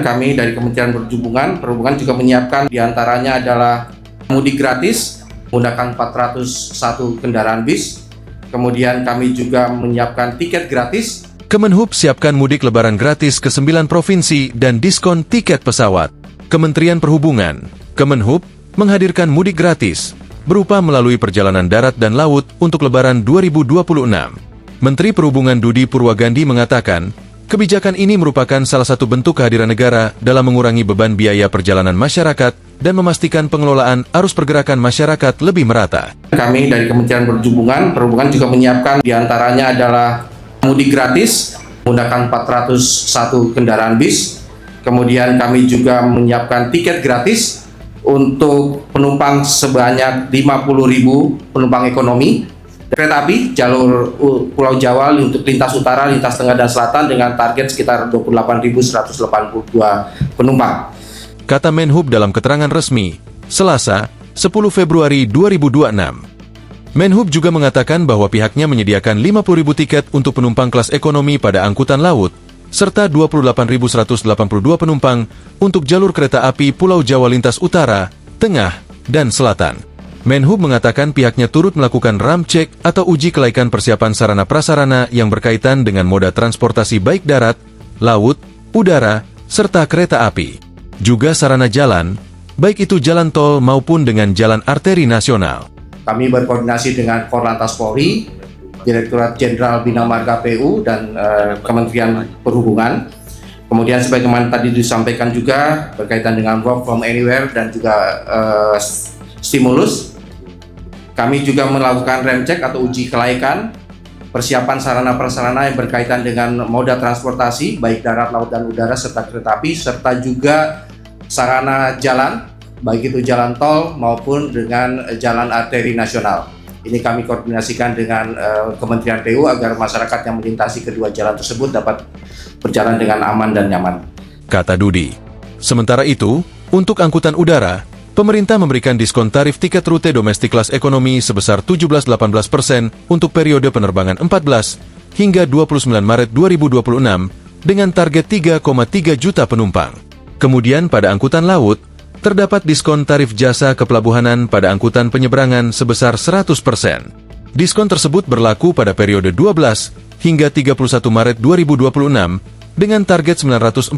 Kami dari Kementerian Perhubungan juga menyiapkan diantaranya adalah mudik gratis menggunakan 401 kendaraan bis. Kemudian kami juga menyiapkan tiket gratis. Kemenhub siapkan mudik lebaran gratis ke 9 provinsi dan diskon tiket pesawat. Kementerian Perhubungan, Kemenhub, menghadirkan mudik gratis berupa melalui perjalanan darat dan laut untuk lebaran 2026. Menteri Perhubungan Dudi Purwagandi mengatakan, kebijakan ini merupakan salah satu bentuk kehadiran negara dalam mengurangi beban biaya perjalanan masyarakat dan memastikan pengelolaan arus pergerakan masyarakat lebih merata. Kami dari Kementerian Perhubungan juga menyiapkan diantaranya adalah mudik gratis menggunakan 401 kendaraan bis. Kemudian kami juga menyiapkan tiket gratis untuk penumpang sebanyak 50.000 penumpang ekonomi. Kereta api jalur Pulau Jawa untuk lintas utara, lintas tengah dan selatan dengan target sekitar 28.182 penumpang. Kata Menhub dalam keterangan resmi, Selasa, 10 Februari 2026. Menhub juga mengatakan bahwa pihaknya menyediakan 50.000 tiket untuk penumpang kelas ekonomi pada angkutan laut, serta 28.182 penumpang untuk jalur kereta api Pulau Jawa lintas utara, tengah, dan selatan. Menhub mengatakan pihaknya turut melakukan RAM cek atau uji kelaikan persiapan sarana-prasarana yang berkaitan dengan moda transportasi baik darat, laut, udara, serta kereta api. Juga sarana jalan, baik itu jalan tol maupun dengan jalan arteri nasional. Kami berkoordinasi dengan Korlantas Polri, Direktorat Jenderal Bina Marga PU, dan Kementerian Perhubungan. Kemudian sebagaimana tadi disampaikan juga berkaitan dengan work from anywhere dan juga stimulus, kami juga melakukan rem cek atau uji kelaikan persiapan sarana-prasarana yang berkaitan dengan moda transportasi baik darat, laut, dan udara serta kereta api, serta juga sarana jalan baik itu jalan tol maupun dengan jalan arteri nasional. Ini kami koordinasikan dengan Kementerian PU agar masyarakat yang melintasi kedua jalan tersebut dapat berjalan dengan aman dan nyaman. Kata Dudi. Sementara itu, untuk angkutan udara, pemerintah memberikan diskon tarif tiket rute domestik kelas ekonomi sebesar 17-18% untuk periode penerbangan 14 hingga 29 Maret 2026 dengan target 3,3 juta penumpang. Kemudian pada angkutan laut, terdapat diskon tarif jasa kepelabuhanan pada angkutan penyeberangan sebesar 100%. Diskon tersebut berlaku pada periode 12 hingga 31 Maret 2026 dengan target 945.000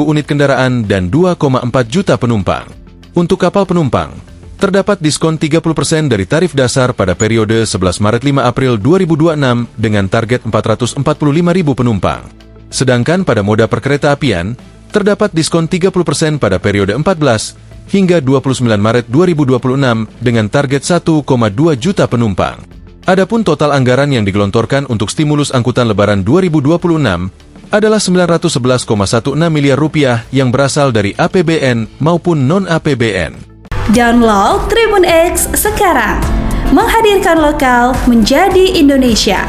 unit kendaraan dan 2,4 juta penumpang. Untuk kapal penumpang, terdapat diskon 30% dari tarif dasar pada periode 11 Maret-5 April 2026 dengan target 445.000 penumpang. Sedangkan pada moda perkereta apian, terdapat diskon 30% pada periode 14 hingga 29 Maret 2026 dengan target 1,2 juta penumpang. Adapun total anggaran yang digelontorkan untuk stimulus angkutan lebaran 2026 adalah 911,16 miliar rupiah yang berasal dari APBN maupun non-APBN. Download Tribun X sekarang, menghadirkan lokal menjadi Indonesia.